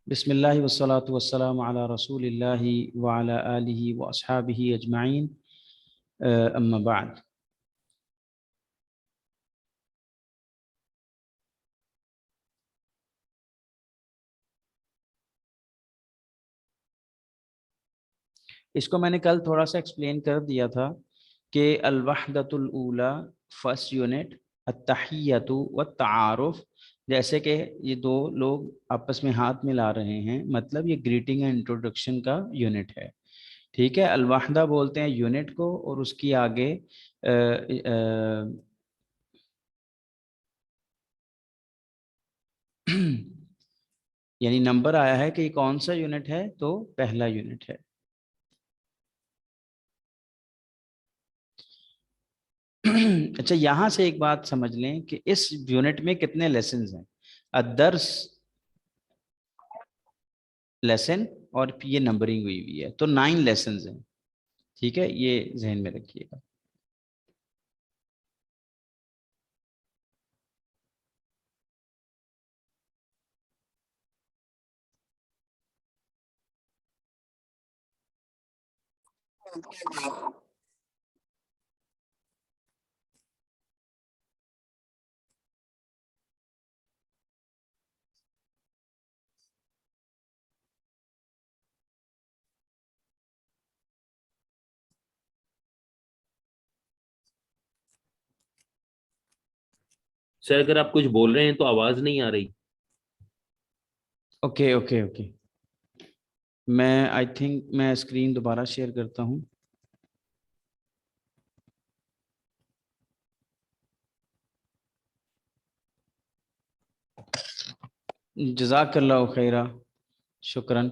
बिस्मिल्लाहि वस्सलातु वस्सलामु अला रसूलिल्लाहि व अला आलिहि व अस्हाबिहि अजमाइन, अम्मा बाद। इसको मैंने कल थोड़ा सा एक्सप्लेन कर दिया था कि अल वहदतुल ऊला फर्स्ट यूनिट, अत्तहियतु व तारुफ। जैसे कि ये दो लोग आपस में हाथ मिला रहे हैं, मतलब ये ग्रीटिंग एंड इंट्रोडक्शन का यूनिट है। ठीक है, अल वहदा बोलते हैं यूनिट को, और उसकी आगे यानी नंबर आया है कि ये कौन सा यूनिट है, तो पहला यूनिट है। अच्छा, यहां से एक बात समझ लें कि इस यूनिट में कितने लेसन्स हैं। अदर्स लेसन, और ये नंबरिंग हुई हुई है, तो 9 लेसन्स हैं। ठीक है, ये जहन में रखिएगा। सर अगर आप कुछ बोल रहे हैं तो आवाज नहीं आ रही। ओके ओके ओके, मैं आई थिंक मैं स्क्रीन दोबारा शेयर करता हूँ। जज़ाकल्लाहु खैरा, शुक्रन।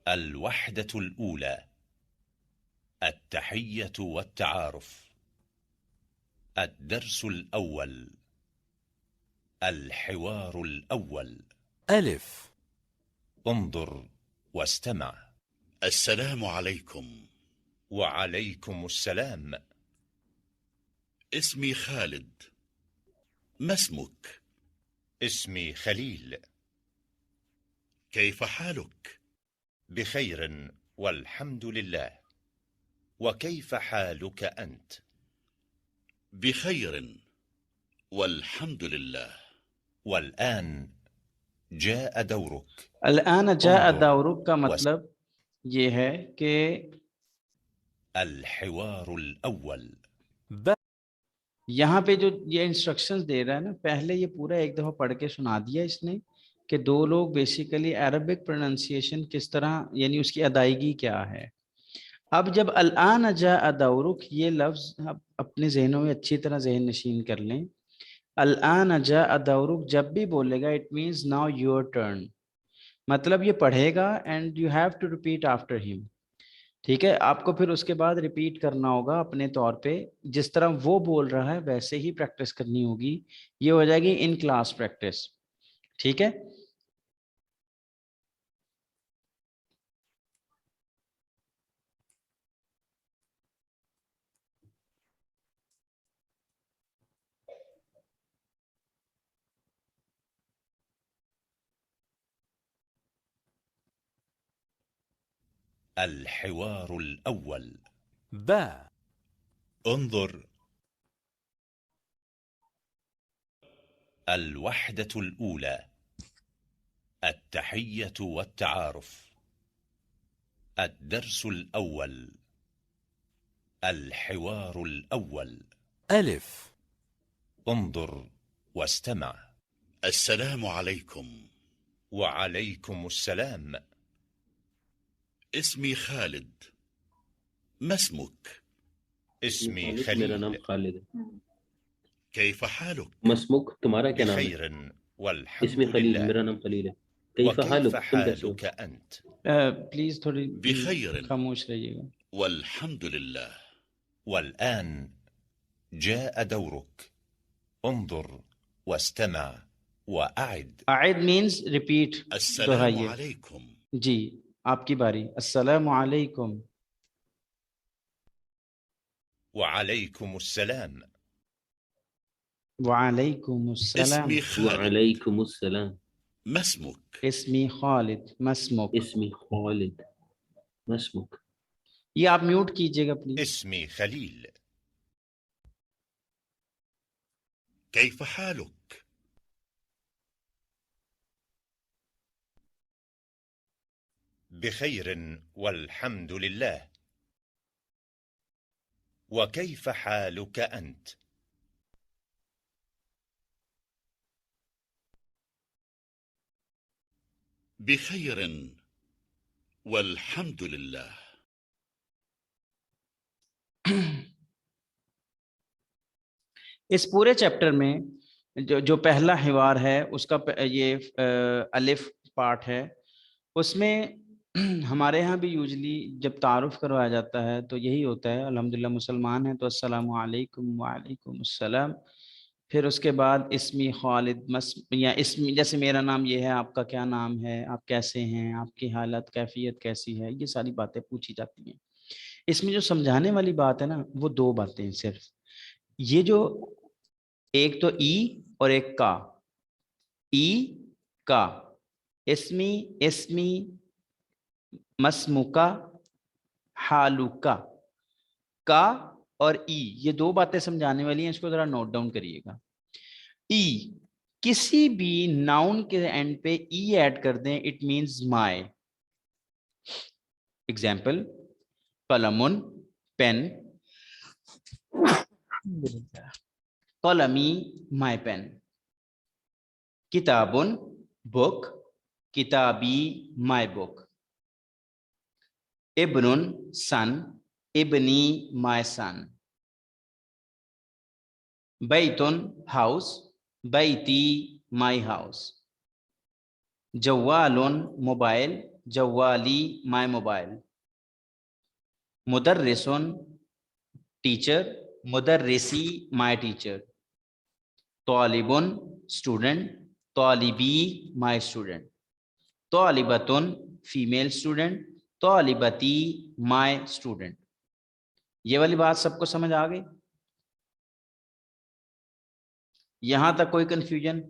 الوحدة الأولى، التحية والتعارف. الدرس الأول، الحوار الأول. ألف. انظر واستمع. السلام عليكم. وعليكم السلام. اسمي خالد. ما اسمك؟ اسمي خليل. كيف حالك؟ بخير والحمد لله. وكيف حالك أنت؟ بخير والحمد لله. والآن جاء دورك. الآن جاء انظر دورك का मतलब ये है कि الحوار الأول. यहाँ पे जो ये इंस्ट्रक्शंस दे रहा है ना, पहले ये पूरा एक दफा पढ़ के सुना दिया इसने कि दो लोग बेसिकली अरबिक प्रोनाउंसिएशन किस तरह, यानी उसकी अदायगी क्या है। अब जब अल-आन जा अदौरुक, ये लफ्ज आप अपने जहनों में अच्छी तरह जहन नशीन कर लें। अल-आन जा अदौरुक जब भी बोलेगा, it means now your turn. मतलब ये पढ़ेगा and you have to repeat after him. ठीक है, आपको फिर उसके बाद रिपीट करना होगा अपने तौर पे, जिस तरह वो बोल रहा है वैसे ही प्रैक्टिस करनी होगी। ये हो जाएगी इन क्लास प्रैक्टिस। ठीक है, الحوار الأول. انظر. الوحدة الأولى، التحية والتعارف. الدرس الأول، الحوار الأول. ألف. انظر واستمع. السلام عليكم. وعليكم السلام. اسمي خالد. ما اسمك؟ اسمي मेरा नाम خليل. खालिद है। كيف حالك؟ मसमुक तुम्हारा क्या नाम है? بخير والحمد इसमें खलील, لله. मेरा नाम खलील है। कैफ وكيف हालुक, तुम कैसे हो? حالك أنت؟ प्लीज थोड़ी بخير खामोश रहिएगा। والحمد لله. والآن جاء دورك. انظر واستمع وأعد. आयद मीन्स रिपीट, السلام दोहराइए। عليكم. जी, आपकी बारी। अस्सलामु अलैकुम। وعليكم السلام. वालेकुम अस्सलाम। اسمي خالد. وعليكم السلام. ما اسمك؟ इस्मी खालिद। मस्मुक। اسمي خالد. ما اسمك؟ ये आप म्यूट कीजिएगा प्लीज। اسمي خليل. كيف حالك؟ بخير والحمد لله. وكيف حالك أنت؟ بخير والحمد لله. इस पूरे चैप्टर में जो पहला हिवार है उसका ये अलिफ पार्ट है, उसमें हमारे यहाँ भी यूजली जब तारुफ करवाया जाता है तो यही होता है, अल्हम्दुलिल्लाह मुसलमान है तो अस्सलामु अलैकुम वालेकुम अस्सलाम। फिर उसके बाद इस्मी खालिद मस या इस्मी, जैसे मेरा नाम ये है, आपका क्या नाम है, आप कैसे हैं, आपकी हालत कैफियत कैसी है, ये सारी बातें पूछी जाती हैं। इसमें जो समझाने वाली बात है ना, वो दो बातें हैं सिर्फ। ये जो एक तो ई और एक का, ई का, इस्मी इस्मी मस्मुका हालुका, का और ई, ये दो बातें समझाने वाली हैं, इसको जरा नोट डाउन करिएगा। ई, किसी भी नाउन के एंड पे ई ऐड कर दें, इट मींस माय। एग्जाम्पल, कलमुन पेन, कलमी माय पेन, किताबुन बुक, किताबी माय बुक, इब्नुन सन, इब्नी माय सन, बैतुन हाउस, बैती माय हाउस, जवालुन मोबाइल, जवाली माय मोबाइल, मुदर्रिसुन टीचर, मुदर्रिसी माय टीचर, तालिबुन स्टूडेंट, तालिबी माय स्टूडेंट, तालिबतुन फीमेल स्टूडेंट, तालिबती माय स्टूडेंट। ये वाली बात सबको समझ आ गई? यहां तक कोई कंफ्यूजन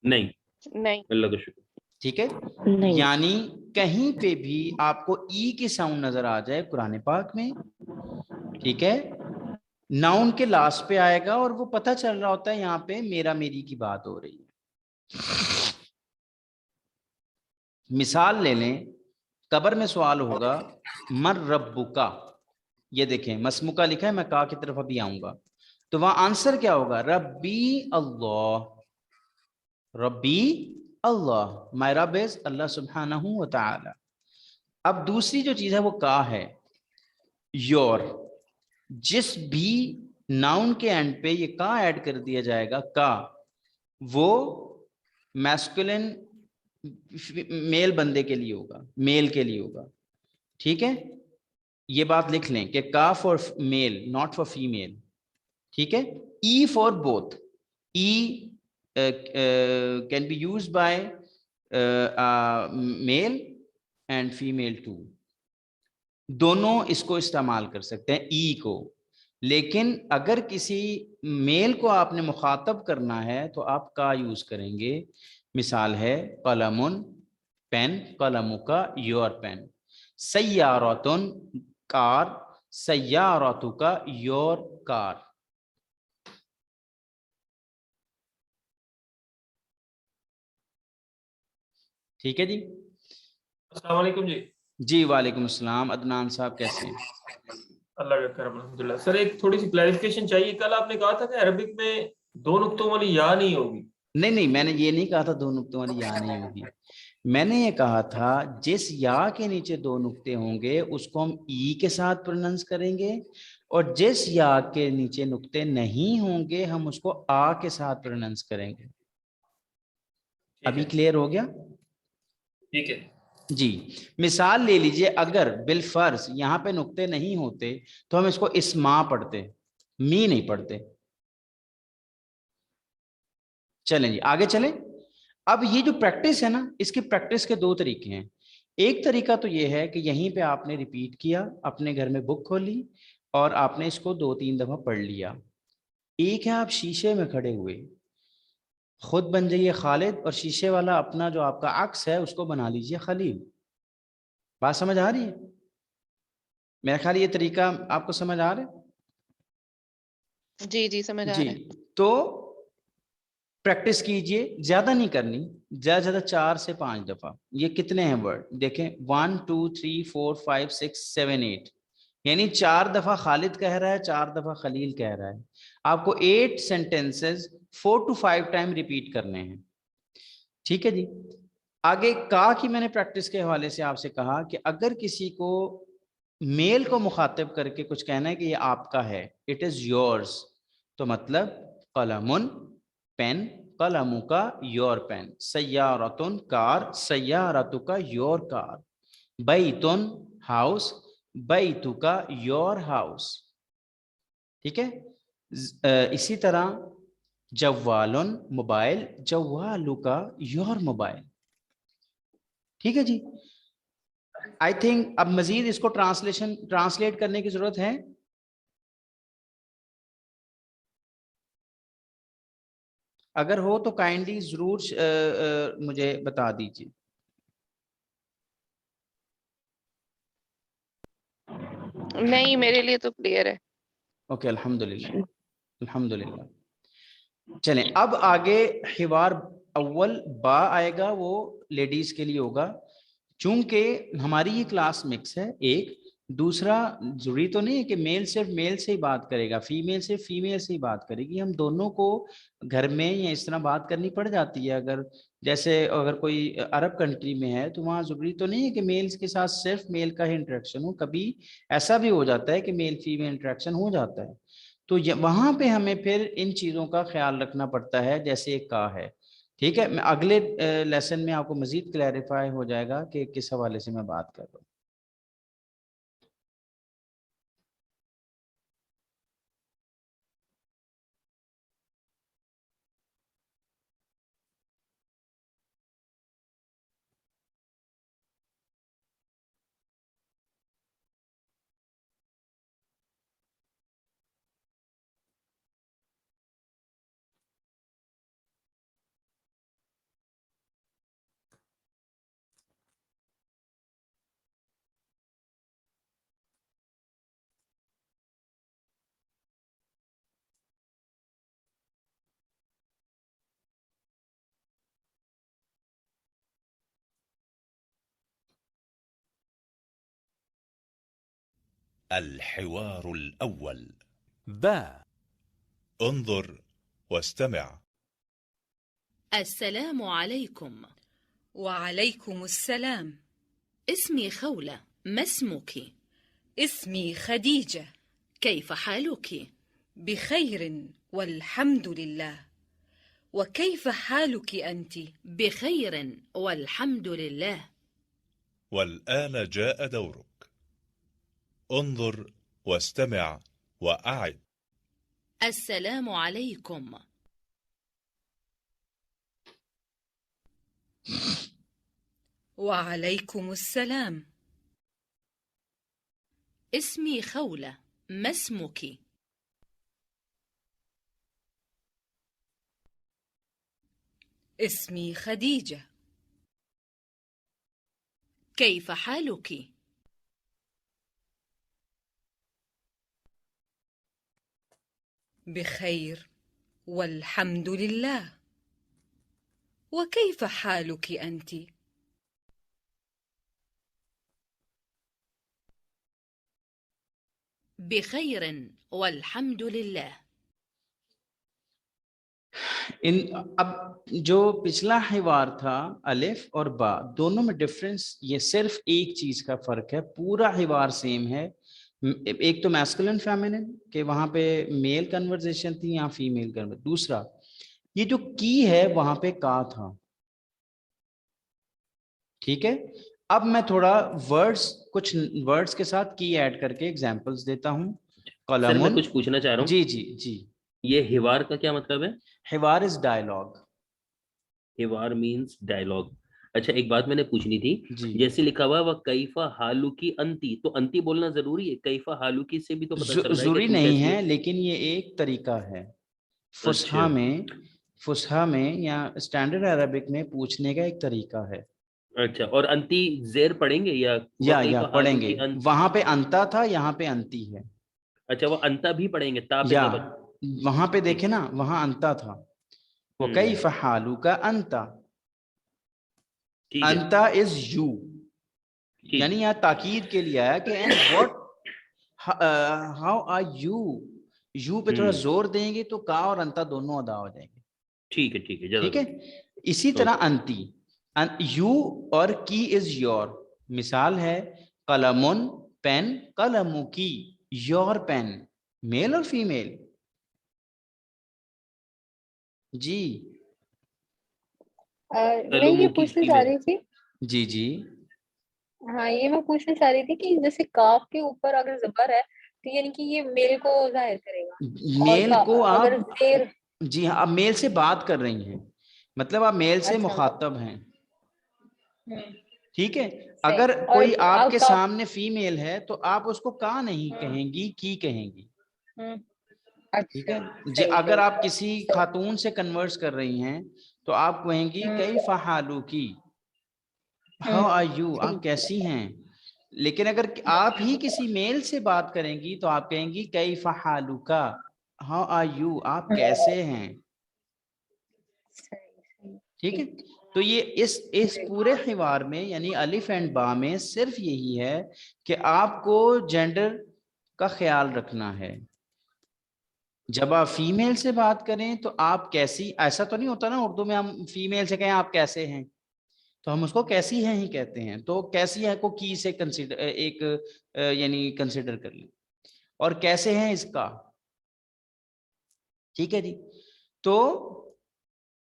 नहीं, नहीं। अल्लाह का शुक्र। ठीक है? नहीं। यानी कहीं पे भी आपको ई की साउंड नजर आ जाए कुरान पाक में, ठीक है, नाउन के लास्ट पे आएगा और वो पता चल रहा होता है यहाँ पे मेरा मेरी की बात हो रही है। मिसाल ले लें, कब्र में सवाल होगा मर रब्बुका, ये देखें मसमुका लिखा है, मैं का की तरफ अभी आऊंगा, तो वहां आंसर क्या होगा? रब्बी अल्लाह, रब्बी अल्लाह, माय रब इज अल्लाह सुब्हानहू व तआला। अब दूसरी जो चीज है वो का है, योर। जिस भी नाउन के एंड पे ये का ऐड कर दिया जाएगा, का, वो मैस्कुलिन मेल बंदे के लिए होगा, मेल के लिए होगा। ठीक है, ये बात लिख लें कि का for male, not for female. ठीक है, ई फॉर बोथ, ई can be used by male and female too, दोनों इसको इस्तेमाल कर सकते हैं ई को। लेकिन अगर किसी मेल को आपने मुखातब करना है तो आप का यूज करेंगे। मिसाल है कलमुन पेन, कलमुका योर पेन, सय्यारतुन कार, सय्यारतुका योर कार। ठीक है जी? अस्सलाम वालेकुम जी। जी वालेकुम अस्सलाम। अदनान साहब कैसे हैं? अल्लाह का करम अल्हम्दुलिल्लाह। सर एक थोड़ी सी क्लैरिफिकेशन चाहिए, कल आपने कहा था कि अरबिक में दो नुक्तों वाली या नहीं होगी। नहीं नहीं, मैंने ये नहीं कहा था दो नुक्तों वाली या नहीं होगी। मैंने ये कहा था जिस या के नीचे दो नुक्ते होंगे उसको हम ई के साथ प्रोनाउंस करेंगे, और जिस या के नीचे नुक्ते नहीं होंगे हम उसको आ के साथ प्रोनाउंस करेंगे। अभी क्लियर हो गया? ठीक है जी। मिसाल ले लीजिए, अगर बिलफर्ज यहाँ पे नुक्ते नहीं होते तो हम इसको इस्मा पढ़ते, मी नहीं पढ़ते। चलें जी आगे चलें। अब ये जो प्रैक्टिस है ना, इसकी प्रैक्टिस के दो तरीके हैं। एक तरीका तो ये है कि यहीं पे आपने रिपीट किया, अपने घर में बुक खोली और आपने इसको 2-3 दफा पढ़ लिया। एक है आप शीशे में खड़े हुए, खुद बन जाइए खालिद और शीशे वाला अपना जो आपका अक्स है उसको बना लीजिए खलील। बात समझ आ रही है? मेरा ख्याल ये तरीका आपको समझ आ रहा है? जी जी समझ आ जी, रहा है। तो प्रैक्टिस कीजिए, ज्यादा नहीं करनी, ज्यादा ज्यादा 4 से 5 दफा। ये कितने हैं वर्ड देखें, 1 2 3 4 5 6 7 8, यानी 4 दफा खालिद कह रहा है, 4 दफा खलील कह रहा है। आपको 8 सेंटेंसेस 4 to 5 टाइम रिपीट करने हैं। ठीक है जी। आगे का की मैंने प्रैक्टिस के हवाले से आपसे कहा कि अगर किसी को मेल को मुखातिब करके कुछ कहना है कि ये आपका है, इट इज योर्स, तो मतलब कलमुन पेन, कलमु का योर पेन, सय्यारतुन कार, सय्यारतु का योर कार, बैतुन हाउस, बैतु का योर हाउस। ठीक है। इसी तरह जवालुन मोबाइल, जवालु का योर मोबाइल। ठीक है जी। आई थिंक अब मजीद इसको ट्रांसलेट करने की जरूरत है। अगर हो तो काइंडली जरूर मुझे बता दीजिए। नहीं, मेरे लिए तो क्लियर है। ओके, अल्हम्दुलिल्लाह अल्हम्दुलिल्लाह। चलें अब आगे हिवार अव्वल बा आएगा, वो लेडीज के लिए होगा। चूंकि हमारी ये क्लास मिक्स है, एक दूसरा जरूरी तो नहीं है कि मेल सिर्फ मेल से ही बात करेगा, फीमेल सिर्फ फीमेल से ही बात करेगी। हम दोनों को घर में या इस तरह बात करनी पड़ जाती है। अगर जैसे अगर कोई अरब कंट्री में है तो वहाँ जरूरी तो नहीं है कि मेल्स के साथ सिर्फ मेल का ही इंटरेक्शन हो, कभी ऐसा भी हो जाता है कि मेल फीमेल इंटरेक्शन हो जाता है। तो वहां पे हमें फिर इन चीजों का ख्याल रखना पड़ता है, जैसे एक का है। ठीक है, मैं अगले लेसन में आपको मजीद क्लैरिफाई हो जाएगा कि किस हवाले से मैं बात कर रहा हूँ। الحوار الأول. باء. انظر واستمع. السلام عليكم. وعليكم السلام. اسمي خولة، ما اسمك؟ اسمي خديجة. كيف حالك؟ بخير والحمد لله. وكيف حالك أنت؟ بخير والحمد لله. والآن جاء دورك. انظر واستمع وأعد. السلام عليكم. وعليكم السلام. اسمي خولة، ما اسمك؟ اسمي خديجة. كيف حالك؟ بخير والحمد لله. وكيف حالك أنت؟ بخير والحمد لله. अब जो पिछला हिवार था अलिफ और बा, दोनों में डिफरेंस ये सिर्फ एक चीज का फर्क है, पूरा हिवार सेम है। एक तो मैस्कुलिन फेमिनिन के वहां पे मेल कन्वर्सेशन थी, यहाँ फीमेल कन्वर्सेशन। दूसरा ये जो की है वहां पे का था। ठीक है। अब मैं थोड़ा कुछ वर्ड्स के साथ की ऐड करके एग्जांपल्स देता हूँ। सर मैं कुछ पूछना चाह रहा हूँ। जी जी जी। ये हिवार का क्या मतलब है? हिवार इज डायलॉग। हिवार मीन्स डायलॉग। अच्छा, एक बात मैंने पूछनी थी। जी, जैसे लिखा हुआ वह कैफा हालू की अंती, तो अंती बोलना जरूरी है? कैफा हालू की से भी तो पता चल रहा है कि जरूरी तुम नहीं कैसी है, हो। लेकिन ये एक तरीका है अच्छा फुसहा में या स्टैंडर्ड अरबिक में पूछने का एक तरीका है। अच्छा, और अंती जेर पढ़ेंगे या वह या कैफा हालू पढ़ेंगे, की अंत? वहां पे अंता था, यहाँ पे अंती है। अच्छा, वो अंता भी पढ़ेंगे, ता पे या जबर। वहां पे देखे ठीक है। ना, वहां अंता था। वो कई हम्म। फहालू का अंता, ठीक है। अंता इज यू, ठीक यानी है। यहाँ ताकीद के लिए आया कि and what, how are you. You पे थोड़ा हम्म। जोर देंगे तो का और अंता दोनों अदा हो जाएंगे। ठीक है। ठीक है, ठीक है, जजाकल्लाह। इसी तरह ओके। अंती, यू और की इज योर। मिसाल है कलमुन पेन, कलमु की योर पेन, मेल और फीमेल। जी मैं ये कलूमू की पूछना चाह फीमेल। रही थी। जी जी। हाँ, ये मैं पूछना चाह रही थी कि जैसे काफ के ऊपर अगर जबर है तो यानी कि ये मेल को जाहिर करेगा, और मेल को अगर आप, जेर। जी हाँ, आप मेल से बात कर रही हैं, मतलब आप मेल से अच्छा। मुखातब हैं। हम्म, ठीक है, सही। अगर और कोई अब आपके काफ। सामने फीमेल है तो आप उसको का नहीं हम्म, कहेंगी, की कहेंगी। हम्म, ठीक अच्छा, है जी, सही अगर सही आप किसी सही। खातून से कन्वर्स कर रही हैं तो आप कहेंगी हम्म, कई फहालू की, हाउ आर यू, आप ठीक। कैसी हैं। लेकिन अगर आप ही किसी मेल से बात करेंगी तो आप कहेंगी कई फहालू का, हाउ आर यू, आप कैसे हैं। सही सही। ठीक है, ठीक। तो ये इस जी। पूरे हिवार में यानी अलिफ एंड बा में सिर्फ यही है कि आपको जेंडर का ख्याल रखना है। जब आप फीमेल से बात करें तो आप कैसी, ऐसा तो नहीं होता ना उर्दू में हम फीमेल से कहें आप कैसे हैं, तो हम उसको कैसी हैं ही कहते हैं। तो कैसी है को की से कंसिडर एक यानी कंसिडर कर लें, और कैसे हैं इसका। ठीक है जी, तो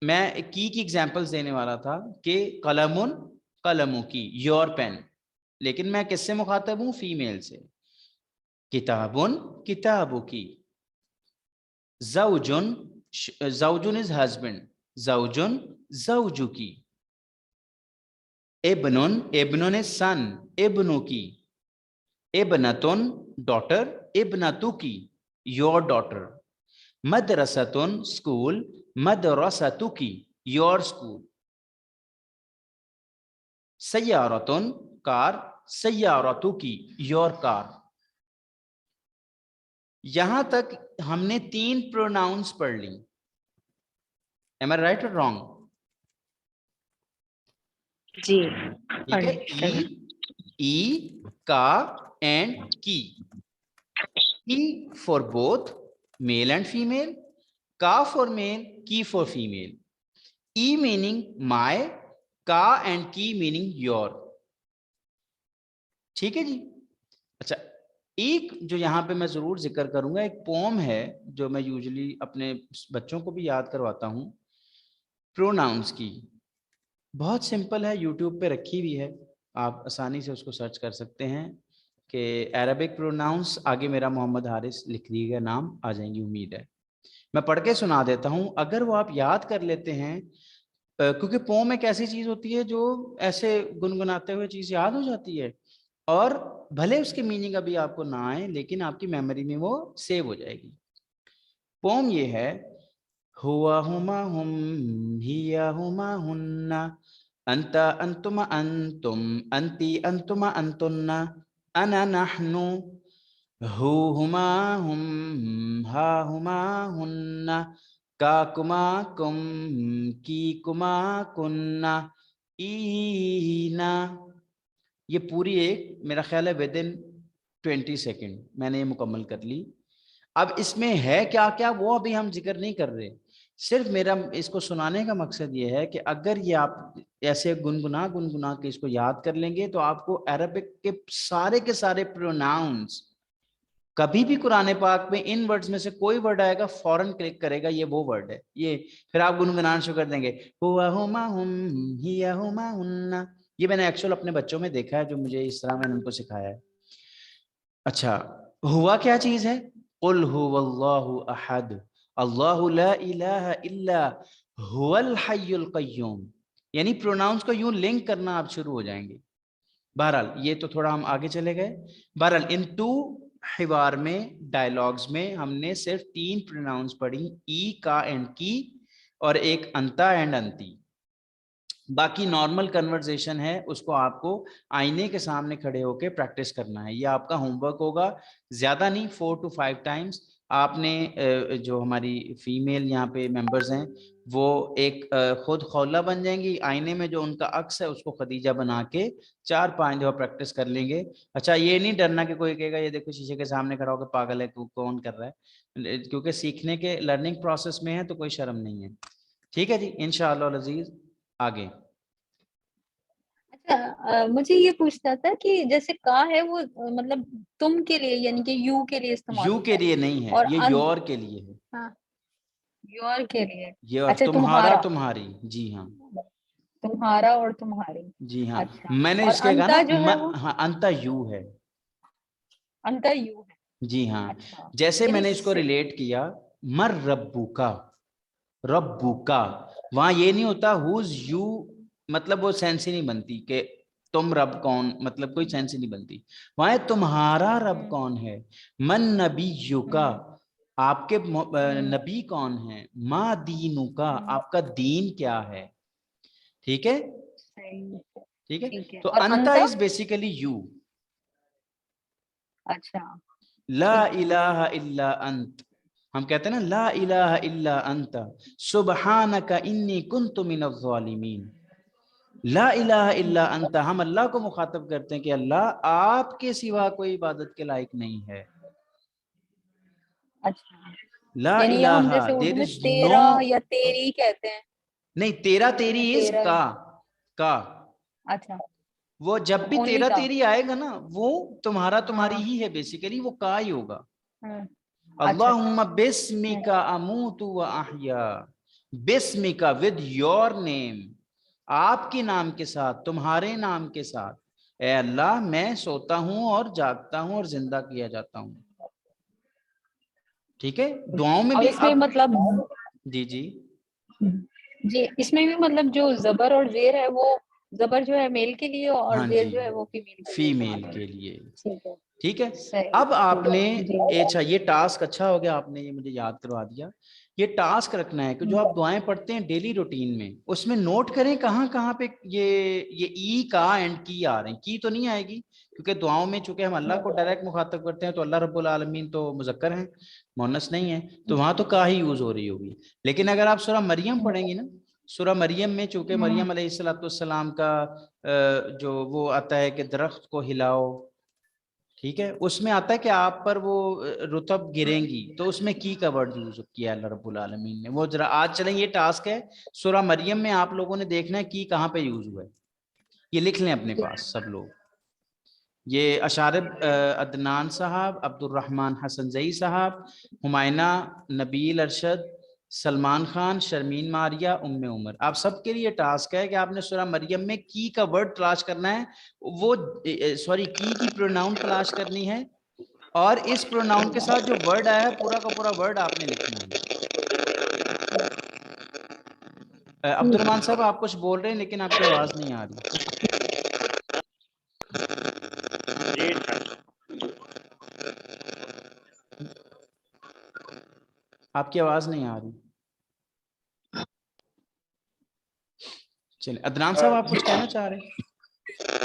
मैं की एग्जांपल्स देने वाला था कि कलमुन कलमों की, योर पेन, लेकिन मैं किससे मुखातब हूं, फीमेल से। किताबुन किताबों की, जौजुन, जौजुन इज हस्बैंड, जौजुन जौजू की। इब्नुन, इब्नुन इज सन, इब्नु की। इब्नतुन डॉटर, इब्नतु की, योर डॉटर। मदरसतुन स्कूल, मदरसतु की, योर स्कूल। सय्यारतुन कार, सय्यारतु की, योर कार। यहां तक हमने 3 प्रोनाउंस पढ़ ली। एम आई राइट और रॉन्ग? जी, ठीक है, ई का एंड की। ई for both male and female, का फॉर मेल, की for female. E meaning my, का एंड की मीनिंग योर। ठीक है जी। अच्छा, एक जो यहाँ पे मैं जरूर जिक्र करूंगा, एक पोम है जो मैं यूजुअली अपने बच्चों को भी याद करवाता हूँ, प्रोनाउंस की। बहुत सिंपल है, यूट्यूब पे रखी हुई है, आप आसानी से उसको सर्च कर सकते हैं कि अरबिक प्रोनाउंस, आगे मेरा मोहम्मद हारिस लिख दिएगा, नाम आ जाएंगी, उम्मीद है। मैं पढ़ के सुना देता हूँ, अगर वो आप याद कर लेते हैं, क्योंकि पोम एक ऐसी चीज होती है जो ऐसे गुनगुनाते हुए चीज याद हो जाती है, और भले उसके मीनिंग अभी आपको ना आए लेकिन आपकी मेमोरी में वो सेव हो जाएगी। पोम ये है, हुआ हुमा हुम, हिया हुमा हुन्ना, अंता अंतुमा अंतुम, अंती अंतुमा अंतुन्ना, अना नहनु, हु हुमा हुम, हा हुमा हुन्ना, का कुमा कुम, की कुमा कुन्ना, ईना। ये पूरी एक, मेरा ख्याल है विद इन 20 सेकेंड मैंने ये मुकम्मल कर ली। अब इसमें है क्या क्या वो अभी हम जिक्र नहीं कर रहे, सिर्फ मेरा इसको सुनाने का मकसद ये है कि अगर ये आप ऐसे गुनगुना गुनगुना के इसको याद कर लेंगे तो आपको अरबिक के सारे प्रोनाउंस, कभी भी कुरान पाक में इन वर्ड्स में से कोई वर्ड आएगा फौरन क्लिक करेगा ये वो वर्ड है ये, फिर आप गुनगुनाना शुरू कर देंगे, हुआ हुमा हुम, हिया हुमा हुन्ना। ये मैंने एक्चुअल अपने बच्चों में देखा है, जो मुझे इस तरह मैंने उनको सिखाया है। अच्छा, हुआ क्या चीज है, कुल हुवल्लाहु अहद, अल्लाहु ला इलाहा इल्ला हुवल हय्युल कय्यूम। यानी प्रोनाउंस को यूं लिंक करना आप शुरू हो जाएंगे। बहरहाल ये तो थोड़ा हम आगे चले गए। बहरहाल इन 2 हिवार में, डायलॉग्स में हमने सिर्फ 3 प्रोनाउंस पढ़ी, ई, का एंड की, और एक अंता एंड अंती। बाकी नॉर्मल कन्वर्सेशन है, उसको आपको आईने के सामने खड़े होकर प्रैक्टिस करना है। ये आपका होमवर्क होगा, ज्यादा नहीं, 4 to 5 टाइम्स। आपने जो हमारी फीमेल यहाँ पे मेंबर्स हैं वो एक खुद खौला बन जाएंगी, आईने में जो उनका अक्स है उसको खदीजा बना के 4-5 दफा प्रैक्टिस कर लेंगे। अच्छा, ये नहीं डरना कि कोई कहेगा ये देखो शीशे के सामने खड़ा होकर पागल है, कौन कर रहा है, क्योंकि सीखने के लर्निंग प्रोसेस में है तो कोई शर्म नहीं है। ठीक है जी, इंशाअल्लाह अज़ीज आगे। अच्छा, मुझे ये पूछना था कि जैसे का है वो मतलब तुम के लिए यानी कि यू के लिए इस्तेमाल यू होता के है लिए नहीं है, और ये योर के लिए है। हाँ, योर के लिए। योर, अच्छा, तुम्हारा, तुम्हारी, जी हाँ, तुम्हारा और तुम्हारी। जी हाँ। अच्छा, मैंने और इसके कहा अंता ना जो है वो हाँ, अंता यू है। अंता यू है। जी हाँ, अच्छा, जैसे यानी मैंने इसको रिलेट किया, मर रब्बुका, रब्बुका, वहां ये नहीं होता हुज यू, मतलब वो सेंस ही नहीं बनती कि तुम रब कौन, मतलब कोई सेंस ही नहीं बनती। वहां तुम्हारा रब कौन है, मन नबीयु का, आपके नबी कौन है, मा दीनु का, आपका दीन क्या है। ठीक है, सही, ठीक है। ठीक है। तो और अंता अंता? Is basically you. अच्छा, ला ठीक है। इलाहा इल्ला अंत, हम कहते हैं ना ला इलाहा इल्ला अंता सुब्हानका इन्नी कुन्तु मिनज़ ज़ालिमीन। ला इलाहा इल्ला अंता, हम अल्लाह को मुखातब करते हैं कि अल्लाह आपके सिवा कोई इबादत के लायक नहीं है। अच्छा, ला यानी हम इलाहा, जैसे उर्दू देयर में इज नो, तेरा या तेरी कहते हैं। नहीं, तेरा उर्दू में तेरी इज तेरा का, अच्छा, वो जब भी ओनली तेरा का। तेरी आएगा ना वो तुम्हारा तुम्हारी हाँ, ही है, बेसिकली वो का ही होगा। हाँ, अच्छा, अल्लाहुम्मा बिस्मिका अमूतु व अहया, बिस्मिका विद योर नेम, आपके नाम के साथ, तुम्हारे नाम के साथ, ए अल्लाह मैं सोता हूं और जागता हूं और जिंदा किया जाता हूं। ठीक है, दुआओं में और भी इसमें अब, मतलब जी जी, जी, इसमें भी मतलब जो जबर और जेर है वो जबर जो है मेल के लिए और हाँ जेर जी, जो है वो फीमेल के लिए इस्तेमाल फीमेल होता के है। लिए। ठीक है, ठीक है, सही, अब आपने, जी। अच्छा ये टास्क अच्छा हो गया, आपने ये मुझे याद करवा दिया। ये टास्क रखना है कि जो आप दुआएं पढ़ते हैं डेली रूटीन में, उसमें नोट करें कहाँ कहाँ पे ये ई का एंड की आ रहे हैं। की तो नहीं आएगी क्योंकि दुआओं में चूंकि हम अल्लाह को डायरेक्ट मुखातब करते हैं, तो अल्लाह रब्बुल आलमीन तो मुज़क्कर हैं, मुअन्नस नहीं है, तो वहां तो का ही यूज हो रही होगी। लेकिन अगर आप सूरह मरियम पढ़ेंगी ना, सूरह मरियम में चूंकि मरियम अलैहिस्सलाम का जो वो आता है कि दरख्त को हिलाओ, ठीक है, उसमें आता है कि आप पर वो रुतब गिरेंगी, तो उसमें की का वर्ड यूज किया अल्लाह रब्बुल आलमीन ने। वो जरा आज चलें, ये टास्क है सूरह मरियम में, आप लोगों ने देखना है की कहाँ पे यूज हुआ है, ये लिख लें अपने पास सब लोग। ये अशारब अदनान साहब, अब्दुर्रहमान हसन जई साहब, हुमायना, नबील अरशद, सलमान खान, शर्मीन मारिया, उम्मे उमर, आप सबके लिए टास्क है कि आपने सूरह मरियम में की का वर्ड तलाश करना है, वो सॉरी की प्रोनाउन तलाश करनी है, और इस प्रोनाउन के साथ जो वर्ड आया है पूरा का पूरा वर्ड आपने लिखना है। अब्दुर्रहमान साहब आप कुछ बोल रहे हैं लेकिन आपकी आवाज नहीं आ रही। आपकी आवाज नहीं आ रही। चलिए अदनान साहब आप कुछ कहना चाह रहे हैं?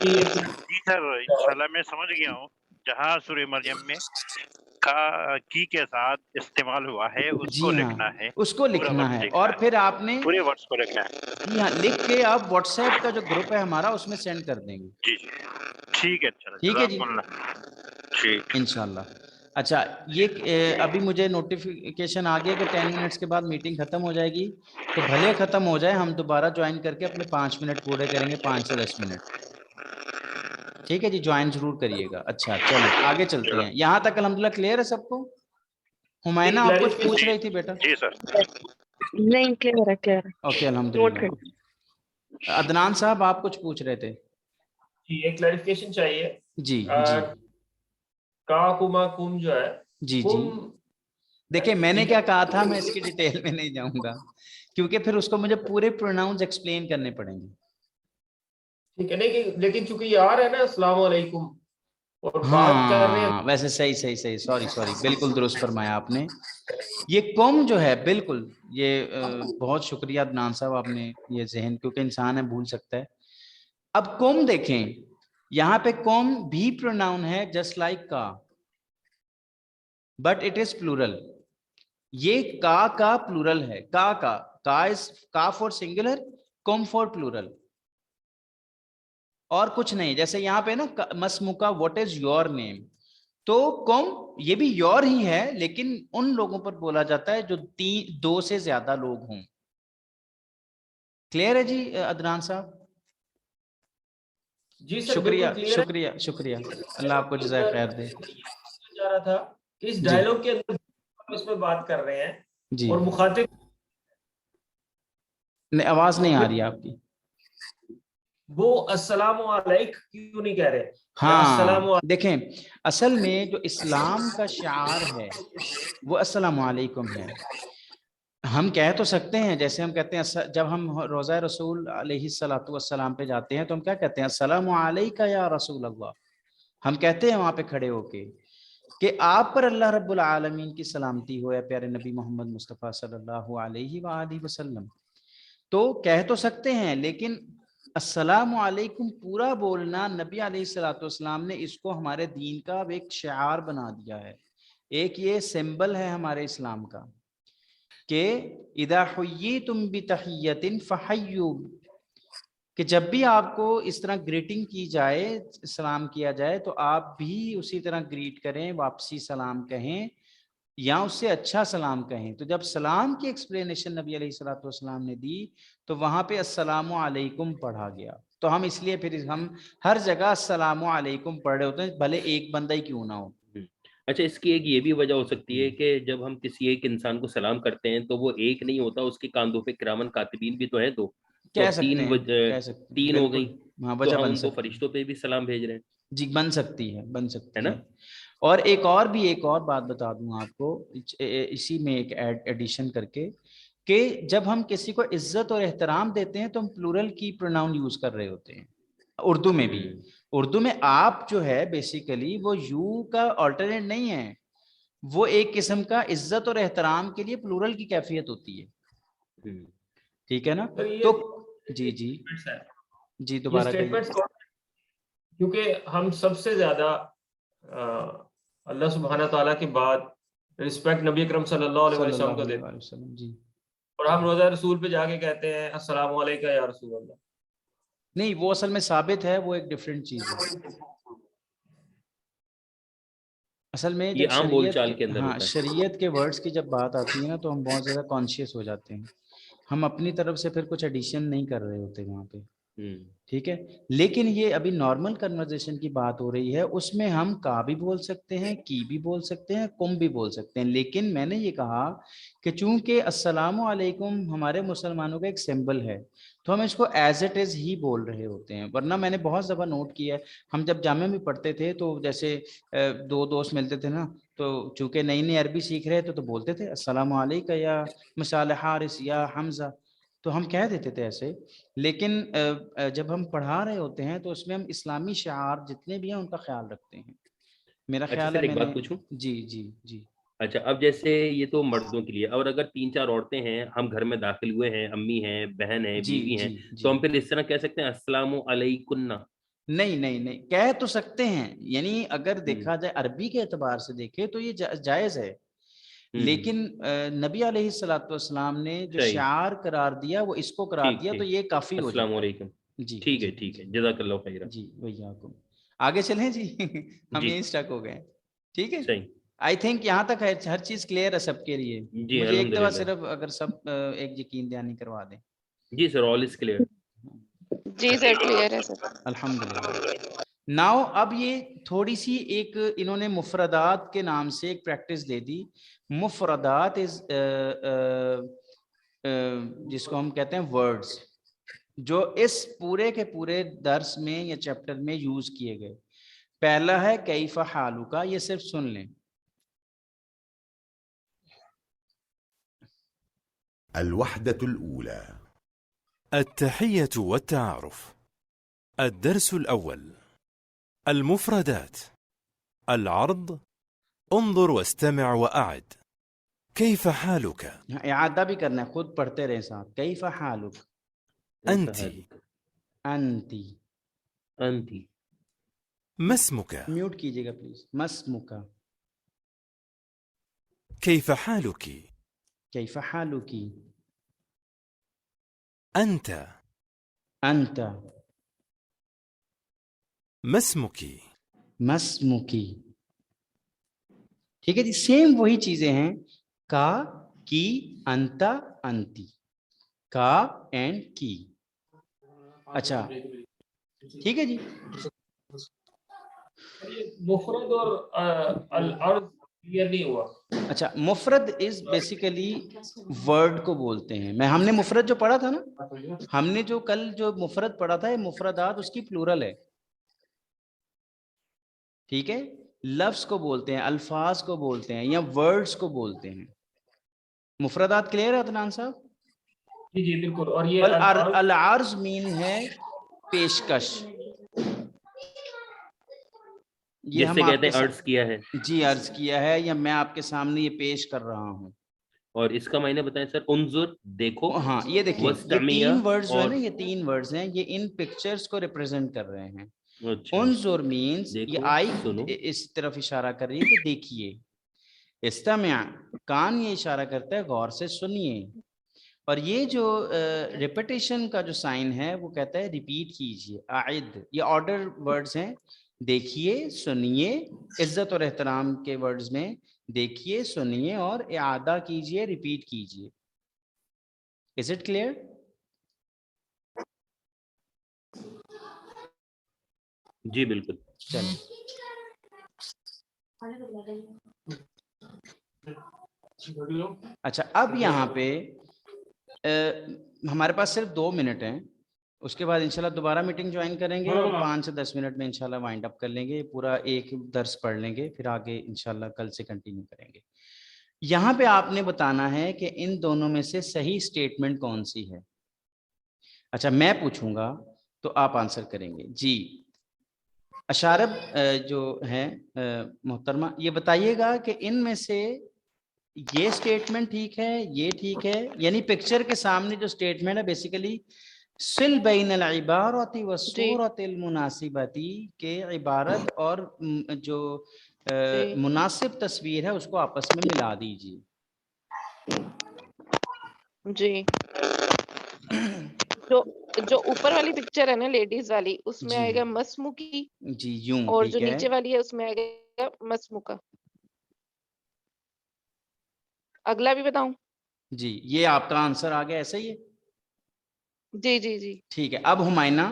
जी सर, इंशाल्लाह मैं समझ गया हूँ। जहाँ सूरह मरियम में का की के साथ इस्तेमाल हुआ है उसको जी लिखना हाँ, है, उसको लिखना है, और फिर आपने पूरे वर्ड्स को लिखना है। जी हाँ लिख के आप व्हाट्सएप का जो ग्रुप है हमारा उसमें सेंड कर देंगे। जी जी, ठीक है, चलो ठीक है जी, ठीक, इंशाल्लाह। अच्छा ये अभी मुझे नोटिफिकेशन आ गया कि 10 मिनट्स के बाद मीटिंग खत्म हो जाएगी, तो भले खत्म हो जाए, हम दोबारा ज्वाइन करके अपने 5 मिनट पूरे करेंगे, 5 से 10 मिनट। ठीक है जी, ज्वाइन जरूर करिएगा। अच्छा चलें आगे चलते हैं, यहाँ तक अल्हम्दुलिल्लाह क्लियर है सबको? हुमायना आप कुछ पूछ रही थी बेटा? जी सर, नहीं, क्लियर है, क्लियर है। ओके अल्हम्दुलिल्लाह। अदनान साहब आप कुछ पूछ रहे थे? जी, एक क्लैरिफिकेशन चाहिए। जी जी का कुमा कुम जो है, जी जी कुम देखिए मैंने क्या कहा था, मैं इसकी डिटेल में नहीं जाऊंगा क्योंकि फिर उसको मुझे पूरे प्रोनाउंस एक्सप्लेन करने पड़ेंगे। ठीक है, नहीं लेकिन चूंकि ये आ रहा है ना अस्सलाम वालेकुम और बात कर रहे हैं, हाँ वैसे सही सही सही, सॉरी सॉरी, बिल्कुल दुरुस्त फरमाया आपने। ये कुम जो है बिल्कुल, ये बहुत शुक्रिया अदनान साहब, आपने ये जहन, क्योंकि इंसान है भूल सकता है। अब कुम देखें, यहाँ पे कुम भी प्रोनाउन है जस्ट लाइक का, बट इट इज प्लूरल। ये का प्लूरल है, का इज का फॉर सिंगुलर, कुम फॉर प्लूरल, और कुछ नहीं। जैसे यहाँ पे ना मसमुका, व्हाट इज योर नेम, तो कुम ये भी योर ही है, लेकिन उन लोगों पर बोला जाता है जो 2 से ज्यादा लोग हों। क्लियर है जी अदनान साहब? जी सर, शुक्रिया बिल्कुल क्लियर शुक्रिया शुक्रिया, अल्लाह आपको जज़ाए खैर दे। जा रहा था कि इस डायलॉग के अंदर हम इसमें बात कर रहे हैं जी, और मुखातिब आवाज नहीं आ रही आपकी। वो अस्सलाम वालेकुम क्यों नहीं कह रहे? हाँ देखें, असल में जो इस्लाम का शिआर है वो अस्सलाम वालेकुम है। हम कह तो सकते हैं, जैसे हम कहते हैं जब हम रोज़ा रसूल अलैहिस्सलातु वस्सलाम पे जाते हैं तो हम क्या कहते हैं, अस्सलामु अलैका या रसूल अल्लाह। हम कहते हैं वहां पे खड़े होके कि आप पर अल्लाह रब्बुल आलमीन की सलामती हो, या प्यारे नबी मोहम्मद मुस्तफ़ा सल्लल्लाहु अलैहि वसल्लम। तो कह तो सकते हैं, लेकिन अस्सलामु अलैकुम पूरा बोलना, नबी अलैहिस्सलातु वस्सलाम ने इसको हमारे दीन का एक शिआर बना दिया है। एक ये सिंबल है हमारे इस्लाम का कि इदा हुय्यितुम बितहिय्यतिन फहय्यु, कि जब भी आपको इस तरह ग्रीटिंग की जाए, सलाम किया जाए, तो आप भी उसी तरह ग्रीट करें, वापसी सलाम कहें या उससे अच्छा सलाम कहें। तो जब सलाम की एक्सप्लेनेशन नबी अलैहिस्सलातु वस्सलाम ने दी तो वहां पे अस्सलामु अलैकुम पढ़ा गया। तो हम इसलिए फिर हम हर जगह अस्सलामु अलैकुम पढ़ रहे होते हैं, भले एक बंदा ही क्यों ना हो। अच्छा, इसकी एक ये भी वजह हो सकती है कि जब हम किसी एक इंसान को सलाम करते हैं तो वो एक नहीं होता, उसके कांधों पे किरामन कातिबीन भी तो है दो, तो कह अब सकते हैं, कह सकते हैं, तीन हो गई, बिल्कुल। हाँ तो वजह हम बन उन दो सकती है फरिश्तों पे भी सलाम भेज रहे हैं। जी, बन सकती है, बन है सकती ना? है। और एक और बात बता दूं आपको, इसी में एक एडिशन करके, कि जब हम किसी को इज्जत और एहतराम देते हैं तो हम प्लूरल की प्रोनाउन यूज कर रहे होते हैं। उर्दू में भी, उर्दू में आप जो है बेसिकली वो यू का ऑल्टरनेट नहीं है, वो एक किस्म का इज्जत और एहतराम के लिए प्लूरल की कैफियत होती है। ठीक है ना? तो जी जी जी, ये दोबारा कहिए। स्टेटमेंट्स क्योंकि हम सबसे ज्यादा अल्लाह सुब्हाना ताला के बाद रिस्पेक्ट नबी अकरम सल्लल्लाहु अलैहि वसल्लम को देते वसल्लम जी, और हम रोजा रसूल पे जाके कहते हैं अस्सलामु अलैका या रसूल अल्लाह। नहीं वो असल में साबित है, वो एक डिफरेंट चीज है। असल में ये जब आम शरीयत बोलचाल के, के अंदर हाँ होता है। शरीयत के वर्ड्स की जब बात आती है ना तो हम बहुत ज्यादा कॉन्शियस हो जाते हैं, हम अपनी तरफ से फिर कुछ एडिशन नहीं कर रहे होते वहां पे। ठीक है, लेकिन ये अभी नॉर्मल कन्वर्सेशन की बात हो रही है, उसमें हम का भी बोल सकते हैं, की भी बोल सकते हैं, कुम भी बोल सकते हैं। लेकिन मैंने ये कहा कि चूंकि अस्सलामु अलैकुम हमारे मुसलमानों का एक सिंबल है तो हम इसको एज इट इज ही बोल रहे होते हैं। वरना मैंने बहुत दफा नोट किया है, हम जब जामे में पढ़ते थे तो जैसे 2 दोस्त मिलते थे ना, तो चूंकि नई नई अरबी सीख रहे थे तो बोलते थे अस्सलामु अलैका या मिसाल हारिस या हमजा, तो हम कह देते थे ऐसे। लेकिन जब हम पढ़ा रहे होते हैं तो उसमें हम इस्लामी शिआर जितने भी हैं उनका ख्याल रखते हैं। मेरा अच्छा ख्याल सर, है एक बात मैंने, पूछूं? जी जी जी अच्छा, अब जैसे ये तो मर्दों के लिए, और अगर 3-4 औरतें हैं, हम घर में दाखिल हुए हैं, अम्मी हैं, बहन है, जी बीवी जी हैं, तो जी, हम फिर इस तरह कह सकते हैं अस्सलामु अलैकुन्ना? नहीं नहीं नहीं, कह तो सकते हैं, यानी अगर देखा जाए अरबी के एतबार से देखे तो ये जायज है। लेकिन नबी अलैहिस्सलातु वस्सलाम ने जो सही, शिआर करार दिया वो इसको करार ठीक दिया, तो ठीक, ये काफी हो अस्सलामु जाता है। अलैकुम। जी ठीक है जी ठीक है, जी जज़ाकल्लाहु खैरा। जी, भैया को आगे चलें जी हम जी यहीं स्टक हो गए। ठीक है, सही। आई थिंक यहाँ तक है, हर चीज क्लियर है सबके लिए। जी मुझे एक दफा अल्हम्दुलिल्लाह। सिर्फ अगर सब एक यकीन दहानी करवा दें। जी सर, ऑल इज क्लियर। जी सर, क्लियर है सर। अल्हम्दुलिल्लाह। नाउ अब ये थोड़ी सी एक इन्होंने मुफरदात के नाम से एक प्रैक्टिस दे दी। मुफरदात इज जिसको हम कहते हैं वर्ड्स, जो इस पूरे के पूरे दर्स में या चैप्टर में यूज किए गए। पहला है कैफा हालू का, ये सिर्फ सुन लें। الوحدة الأولى. التحية والتعارف. الدرس الأول. المفردات. العرض. انظر واستمع وأعد. كيف حالك؟ इआदा भी करना है, खुद पढ़ते रहे साथ. كيف حالك? أنت. أنتي. أنتي. ما اسمك؟ म्यूट कीजिएगा प्लीज. ما اسمك? كيف حالك؟ كيف حالك؟ أنت. أنت. ما اسمك؟ ما اسمك? ठीक है जी, सेम वही चीजें हैं. का, की, अंता, अंती. का एंड की. अच्छा ठीक है जी. मुफरद और अल अर्ज क्लियर नहीं हुआ. अच्छा, मुफरद इज बेसिकली वर्ड को बोलते हैं. हमने मुफरद जो पढ़ा था ना, हमने जो कल जो मुफरद पढ़ा था, ये मुफरदात उसकी प्लूरल है. ठीक है, लफ्ज को बोलते हैं, अल्फाज को बोलते हैं, या वर्ड्स को बोलते हैं. मुफरदात क्लियर है अदनान साहब? जी जी बिल्कुल. और ये अल अर्ज मीन है पेशकश. ये हम कहते हैं अर्ज किया है. जी, अर्ज किया है, या मैं आपके सामने ये पेश कर रहा हूँ. और इसका मायने बताएं सर. उन्जुर, देखो. हाँ, ये देखिए, ये तीन वर्ड्स जो है ना, ये तीन वर्ड्स हैं, ये इन पिक्चर्स को रिप्रेजेंट कर रहे हैं. उन्जुर मीन्स ये आई इस तरफ इशारा कर रही है कि देखिए. इस्तमिया, कान ये इशारा करता है गौर से सुनिए. और ये जो रिपीटेशन का जो साइन है वो कहता है रिपीट कीजिए. आइद, ये ऑर्डर वर्ड्स हैं. देखिए, सुनिए, इज्जत और एहतराम के वर्ड्स में देखिए, सुनिए और इआदा कीजिए, रिपीट कीजिए. Is it clear? जी बिल्कुल. चलिए, अच्छा अब यहाँ पे हमारे पास सिर्फ 2 मिनट हैं. उसके बाद इंशाल्लाह दोबारा मीटिंग ज्वाइन करेंगे और 5 से 10 मिनट में इंशाल्लाह वाइंड अप कर लेंगे. पूरा एक दर्स पढ़ लेंगे, फिर आगे इंशाल्लाह कल से कंटिन्यू करेंगे. यहाँ पे आपने बताना है कि इन दोनों में से सही स्टेटमेंट कौन सी है. अच्छा, मैं पूछूंगा तो आप आंसर करेंगे. जी अशारब जो है मोहतरमा, ये बताइएगा कि इनमें से ये स्टेटमेंट ठीक है, ये ठीक है. यानी पिक्चर के सामने जो स्टेटमेंट है बेसिकली सिल बैनल इबारती व सूरतिल मुनासिबती, के इबारत और जो मुनासिब तस्वीर है उसको आपस में मिला दीजिए. जी. जो ऊपर वाली पिक्चर है ना, लेडीज वाली, उसमें आएगा मसमुकी. जी, यूं. और जो नीचे वाली है उसमें आएगा मसमुका. अगला भी बताऊं? जी, ये आपका आंसर आ गया, ऐसा ही है? जी जी जी ठीक है. अब हुमायना,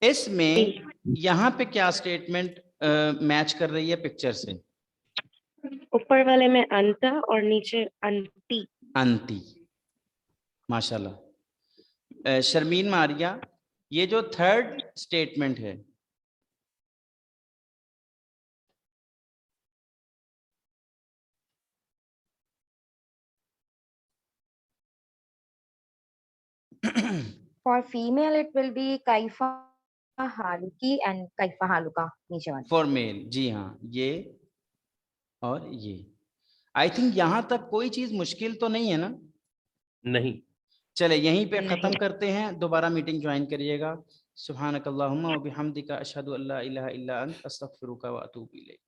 इसमें यहाँ पे क्या स्टेटमेंट मैच कर रही है पिक्चर से? ऊपर वाले में अंता और नीचे अंती. अंती, माशाल्लाह. शर्मीन मारिया, ये जो थर्ड स्टेटमेंट है, For female it will be kaifa haluki and kaifa haluka नीचे वाला. For male, जी हाँ, ये और ये. आई थिंक यहाँ तक कोई चीज मुश्किल तो नहीं है ना? नहीं. चले यहीं पे खत्म करते हैं. दोबारा मीटिंग ज्वाइन करिएगा. सुब्हानकल्लाहुम्मा व बिहम्दिका अशहदु अल्ला इलाहा इल्ला अंत अस्तगफिरुका व अतूबु इलैक.